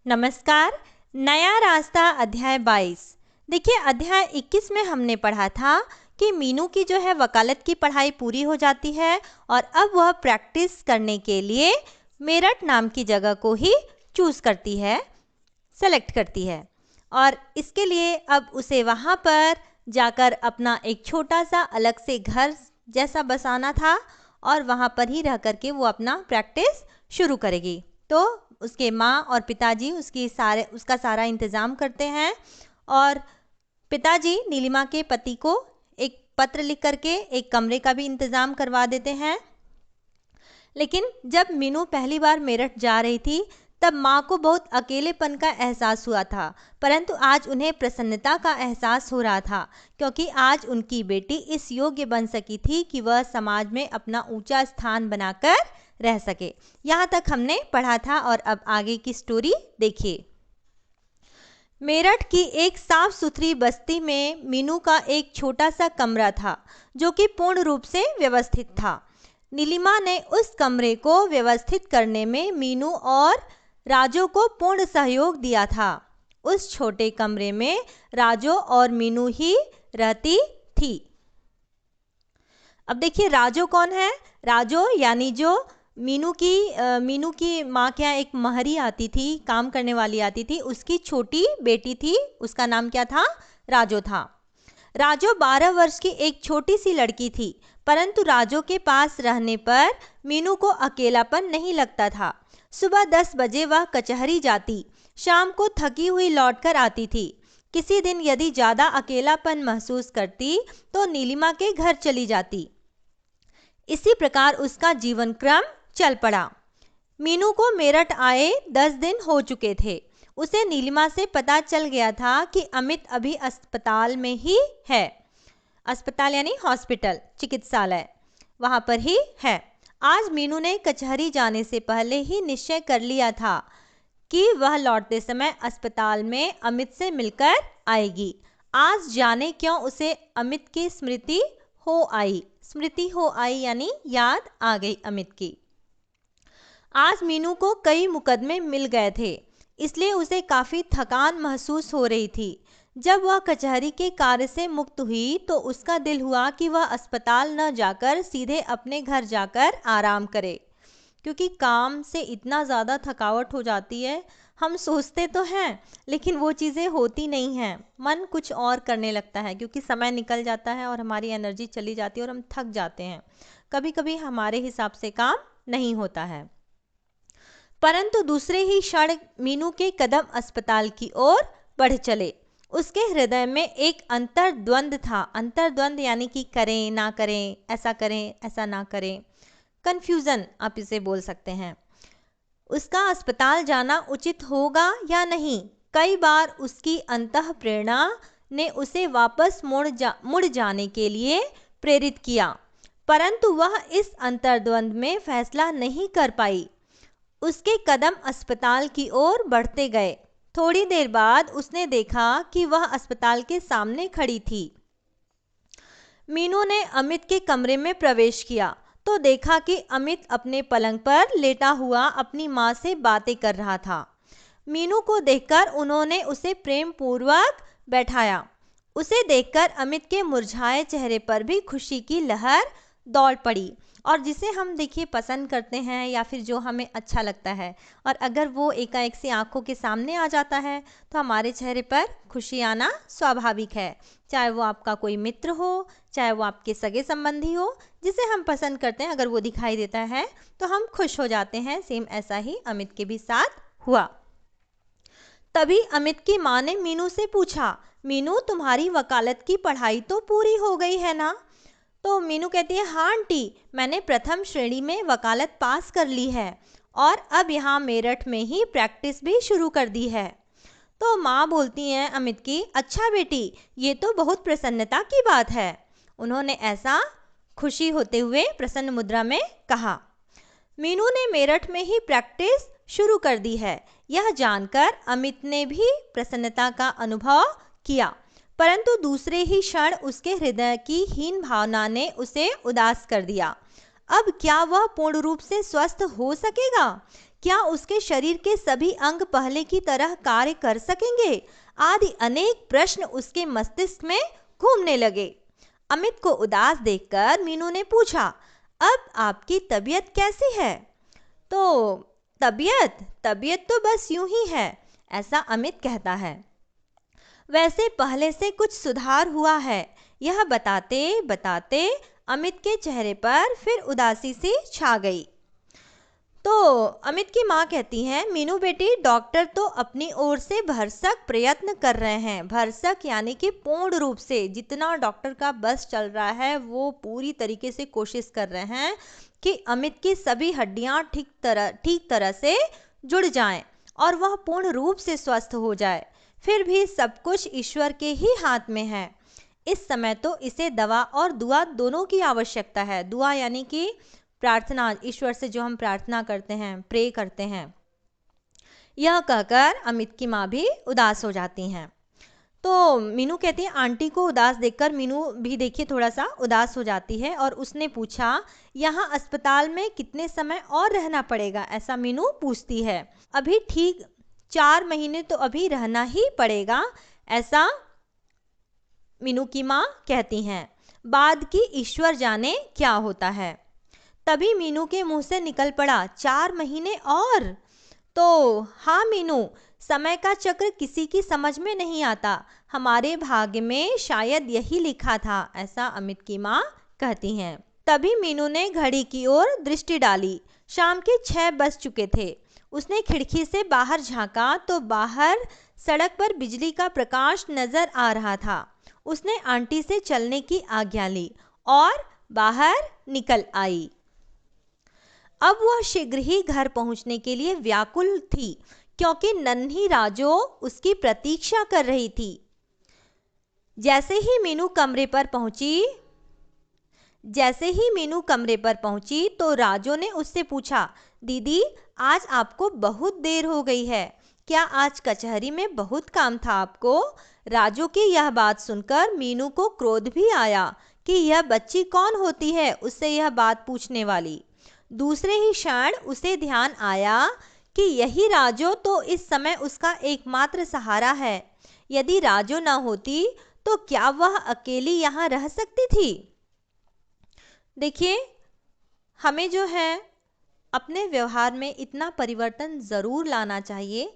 नमस्कार। नया रास्ता अध्याय 22। देखिए, अध्याय 21 में हमने पढ़ा था कि मीनू की जो है वकालत की पढ़ाई पूरी हो जाती है और अब वह प्रैक्टिस करने के लिए मेरठ नाम की जगह को ही चूज़ करती है, सेलेक्ट करती है। और इसके लिए अब उसे वहाँ पर जाकर अपना एक छोटा सा अलग से घर जैसा बसाना था और वहाँ पर ही रह करके वो अपना प्रैक्टिस शुरू करेगी। तो उसके माँ और पिताजी उसका सारा इंतज़ाम करते हैं और पिताजी नीलिमा के पति को एक पत्र लिख करके एक कमरे का भी इंतज़ाम करवा देते हैं। लेकिन जब मीनू पहली बार मेरठ जा रही थी तब माँ को बहुत अकेलेपन का एहसास हुआ था, परंतु आज उन्हें प्रसन्नता का एहसास हो रहा था क्योंकि आज उनकी बेटी इस योग्य बन सकी थी कि वह समाज में अपना ऊंचा स्थान बनाकर रह सके। यहाँ तक हमने पढ़ा था और अब आगे की स्टोरी देखिए। मेरठ की एक साफ सुथरी बस्ती में मीनू का एक छोटा सा कमरा था जो कि पूर्ण रूप से व्यवस्थित था। नीलिमा ने उस कमरे को व्यवस्थित करने में मीनू और राजो को पूर्ण सहयोग दिया था। उस छोटे कमरे में राजो और मीनू ही रहती थी। अब देखिए, राजो कौन है? राजो यानी जो मीनू की माँ के यहाँ एक महरी आती थी, काम करने वाली आती थी, उसकी छोटी बेटी थी। उसका नाम क्या था? राजो था। राजो 12 वर्ष की एक छोटी सी लड़की थी, परंतु राजो के पास रहने पर मीनू को अकेलापन नहीं लगता था। सुबह 10 बजे वह कचहरी जाती, शाम को थकी हुई लौटकर आती थी। किसी दिन यदि ज़्यादा अकेलापन महसूस करती तो नीलिमा के घर चली जाती। इसी प्रकार उसका जीवन क्रम चल पड़ा। मीनू को मेरठ आए 10 दिन हो चुके थे। उसे नीलिमा से पता चल गया था कि अमित अभी अस्पताल में ही है। अस्पताल यानी हॉस्पिटल, चिकित्सालय, वहाँ पर ही है। आज मीनू ने कचहरी जाने से पहले ही निश्चय कर लिया था कि वह लौटते समय अस्पताल में अमित से मिलकर आएगी। आज जाने क्यों उसे अमित की स्मृति हो आई यानी याद आ गई अमित की। आज मीनू को कई मुकदमे मिल गए थे, इसलिए उसे काफ़ी थकान महसूस हो रही थी। जब वह कचहरी के कार्य से मुक्त हुई तो उसका दिल हुआ कि वह अस्पताल न जाकर सीधे अपने घर जाकर आराम करे, क्योंकि काम से इतना ज़्यादा थकावट हो जाती है। हम सोचते तो हैं लेकिन वो चीज़ें होती नहीं हैं। मन कुछ और करने लगता है क्योंकि समय निकल जाता है और हमारी एनर्जी चली जाती है और हम थक जाते हैं। कभी कभी हमारे हिसाब से काम नहीं होता है। परंतु दूसरे ही क्षण मीनू के कदम अस्पताल की ओर बढ़ चले। उसके हृदय में एक अंतर्द्वंद था। अंतर्द्वंद यानी कि करें ना करें, ऐसा ना करें, कन्फ्यूज़न आप इसे बोल सकते हैं। उसका अस्पताल जाना उचित होगा या नहीं। कई बार उसकी अंतः प्रेरणा ने उसे वापस मुड़ जाने के लिए प्रेरित किया, परंतु वह इस अंतर्द्वंद में फैसला नहीं कर पाई। उसके कदम अस्पताल की ओर बढ़ते गए। थोड़ी देर बाद उसने देखा कि वह अस्पताल के सामने खड़ी थी। मीनू ने अमित के कमरे में प्रवेश किया तो देखा कि अमित अपने पलंग पर लेटा हुआ अपनी माँ से बातें कर रहा था। मीनू को देखकर उन्होंने उसे प्रेम पूर्वक बैठाया। उसे देखकर अमित के मुरझाए चेहरे पर भी खुशी की लहर दौड़ पड़ी। और जिसे हम देखिए पसंद करते हैं या फिर जो हमें अच्छा लगता है, और अगर वो एकाएक से आंखों के सामने आ जाता है तो हमारे चेहरे पर खुशी आना स्वाभाविक है। चाहे वो आपका कोई मित्र हो, चाहे वो आपके सगे संबंधी हो, जिसे हम पसंद करते हैं, अगर वो दिखाई देता है तो हम खुश हो जाते हैं। सेम ऐसा ही अमित के भी साथ हुआ। तभी अमित की माँ ने मीनू से पूछा, मीनू तुम्हारी वकालत की पढ़ाई तो पूरी हो गई है ना? तो मीनू कहती है, हाँ आंटी, मैंने प्रथम श्रेणी में वकालत पास कर ली है और अब यहाँ मेरठ में ही प्रैक्टिस भी शुरू कर दी है। तो माँ बोलती हैं अमित की, अच्छा बेटी, ये तो बहुत प्रसन्नता की बात है। उन्होंने ऐसा खुशी होते हुए प्रसन्न मुद्रा में कहा। मीनू ने मेरठ में ही प्रैक्टिस शुरू कर दी है, यह जानकर अमित ने भी प्रसन्नता का अनुभव किया, परंतु दूसरे ही क्षण उसके हृदय की हीन भावना ने उसे उदास कर दिया। अब क्या वह पूर्ण रूप से स्वस्थ हो सकेगा? क्या उसके शरीर के सभी अंग पहले की तरह कार्य कर सकेंगे, आदि अनेक प्रश्न उसके मस्तिष्क में घूमने लगे। अमित को उदास देखकर मीनू ने पूछा, अब आपकी तबीयत कैसी है? तो तबीयत तबीयत तो बस यूं ही है, ऐसा अमित कहता है। वैसे पहले से कुछ सुधार हुआ है। यह बताते बताते अमित के चेहरे पर फिर उदासी सी छा गई। तो अमित की माँ कहती हैं, मीनू बेटी, डॉक्टर तो अपनी ओर से भरसक प्रयत्न कर रहे हैं। भरसक यानी कि पूर्ण रूप से जितना डॉक्टर का बस चल रहा है वो पूरी तरीके से कोशिश कर रहे हैं कि अमित की सभी हड्डियाँ ठीक तरह से जुड़ जाएं और वह पूर्ण रूप से स्वस्थ हो जाए। फिर भी सब कुछ ईश्वर के ही हाथ में है। इस समय तो इसे दवा और दुआ दोनों की आवश्यकता है। दुआ यानी कि प्रार्थना, ईश्वर से जो हम प्रार्थना करते हैं, प्रे करते हैं। यह कहकर अमित की माँ भी उदास हो जाती हैं। तो मीनू कहती है, आंटी को उदास देखकर मीनू भी देखिए थोड़ा सा उदास हो जाती है और उसने पूछा, यहाँ अस्पताल में कितने समय और रहना पड़ेगा? ऐसा मीनू पूछती है। अभी ठीक 4 महीने तो अभी रहना ही पड़ेगा, ऐसा मीनू की माँ कहती हैं। बाद की ईश्वर जाने क्या होता है। तभी मीनू के मुंह से निकल पड़ा, 4 महीने और? तो हाँ मीनू, समय का चक्र किसी की समझ में नहीं आता। हमारे भाग्य में शायद यही लिखा था, ऐसा अमित की माँ कहती हैं। तभी मीनू ने घड़ी की ओर दृष्टि डाली। शाम के 6 बज चुके थे। उसने खिड़की से बाहर झांका तो बाहर सड़क पर बिजली का प्रकाश नजर आ रहा था। उसने आंटी से चलने की आज्ञा ली और बाहर निकल आई। अब वह शीघ्र ही घर पहुंचने के लिए व्याकुल थी, क्योंकि नन्ही राजो उसकी प्रतीक्षा कर रही थी। जैसे ही मीनू कमरे पर पहुंची तो राजो ने उससे पूछा, दीदी, आज आपको बहुत देर हो गई है। क्या आज कचहरी में बहुत काम था आपको? राजो की यह बात सुनकर मीनू को क्रोध भी आया कि यह बच्ची कौन होती है उससे यह बात पूछने वाली। दूसरे ही क्षण उसे ध्यान आया कि यही राजो तो इस समय उसका एकमात्र सहारा है। यदि राजो न होती तो क्या वह अकेली यहाँ रह सकती थी? देखिए, हमें जो है अपने व्यवहार में इतना परिवर्तन ज़रूर लाना चाहिए,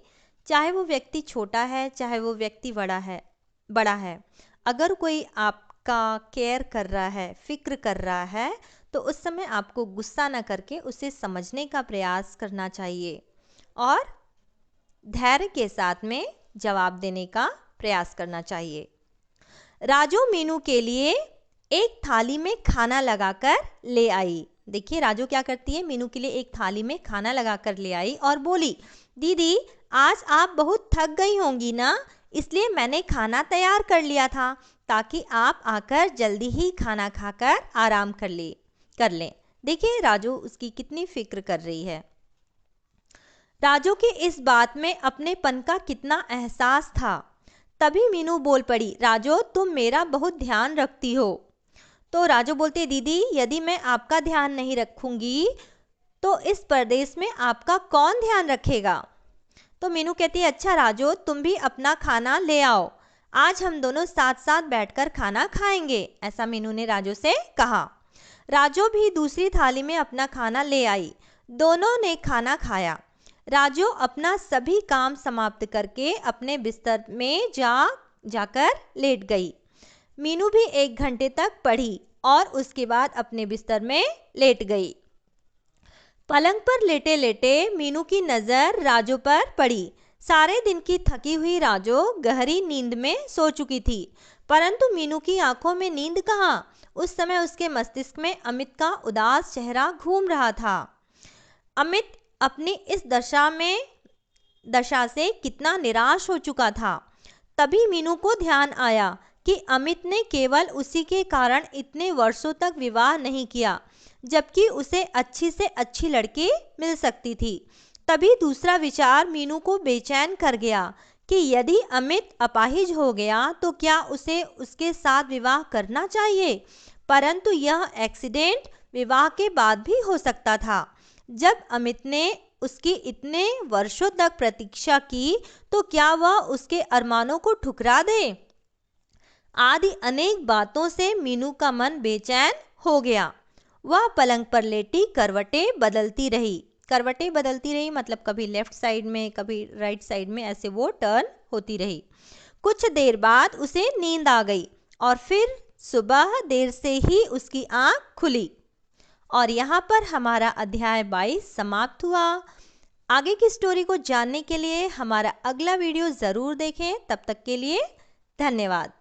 चाहे वो व्यक्ति छोटा है, चाहे वो व्यक्ति बड़ा है। अगर कोई आपका केयर कर रहा है, फिक्र कर रहा है, तो उस समय आपको गुस्सा न करके उसे समझने का प्रयास करना चाहिए और धैर्य के साथ में जवाब देने का प्रयास करना चाहिए। राजू मीनू के लिए एक थाली में खाना लगाकर ले आई। देखिए राजू क्या करती है, मीनू के लिए एक थाली में खाना लगाकर ले आई और बोली, दीदी, आज आप बहुत थक गई होंगी ना, इसलिए मैंने खाना तैयार कर लिया था ताकि आप आकर जल्दी ही खाना खाकर आराम कर लें। देखिए राजू उसकी कितनी फिक्र कर रही है। राजू की इस बात में अपनेपन का कितना एहसास था। तभी मीनू बोल पड़ी, राजू, तुम मेरा बहुत ध्यान रखती हो। तो राजू बोलती, दीदी, यदि मैं आपका ध्यान नहीं रखूंगी तो इस परदेश में आपका कौन ध्यान रखेगा? तो मीनू कहती है, अच्छा राजू, तुम भी अपना खाना ले आओ, आज हम दोनों साथ साथ बैठकर खाना खाएंगे, ऐसा मीनू ने राजू से कहा। राजू भी दूसरी थाली में अपना खाना ले आई। दोनों ने खाना खाया। राजू अपना सभी काम समाप्त करके अपने बिस्तर में जाकर लेट गई। मीनू भी 1 घंटे तक पढ़ी और उसके बाद अपने बिस्तर में लेट गई। पलंग पर लेटे लेटे मीनू की नज़र राजू पर पड़ी। सारे दिन की थकी हुई राजू गहरी नींद में सो चुकी थी, परंतु मीनू की आंखों में नींद कहाँ। उस समय उसके मस्तिष्क में अमित का उदास चेहरा घूम रहा था। अमित अपनी इस दशा से कितना निराश हो चुका था। तभी मीनू को ध्यान आया कि अमित ने केवल उसी के कारण इतने वर्षों तक विवाह नहीं किया, जबकि उसे अच्छी से अच्छी लड़की मिल सकती थी। तभी दूसरा विचार मीनू को बेचैन कर गया कि यदि अमित अपाहिज हो गया तो क्या उसे उसके साथ विवाह करना चाहिए, परंतु यह एक्सीडेंट विवाह के बाद भी हो सकता था। जब अमित ने उसकी इतने वर्षों तक प्रतीक्षा की, तो क्या वह उसके अरमानों को ठुकरा दे? आदि अनेक बातों से मीनू का मन बेचैन हो गया। वह पलंग पर लेटी करवटें बदलती रही मतलब कभी लेफ्ट साइड में कभी राइट साइड में, ऐसे वो टर्न होती रही। कुछ देर बाद उसे नींद आ गई और फिर सुबह देर से ही उसकी आंख खुली। और यहाँ पर हमारा अध्याय 22 समाप्त हुआ। आगे की स्टोरी को जानने के लिए हमारा अगला वीडियो ज़रूर देखें। तब तक के लिए धन्यवाद।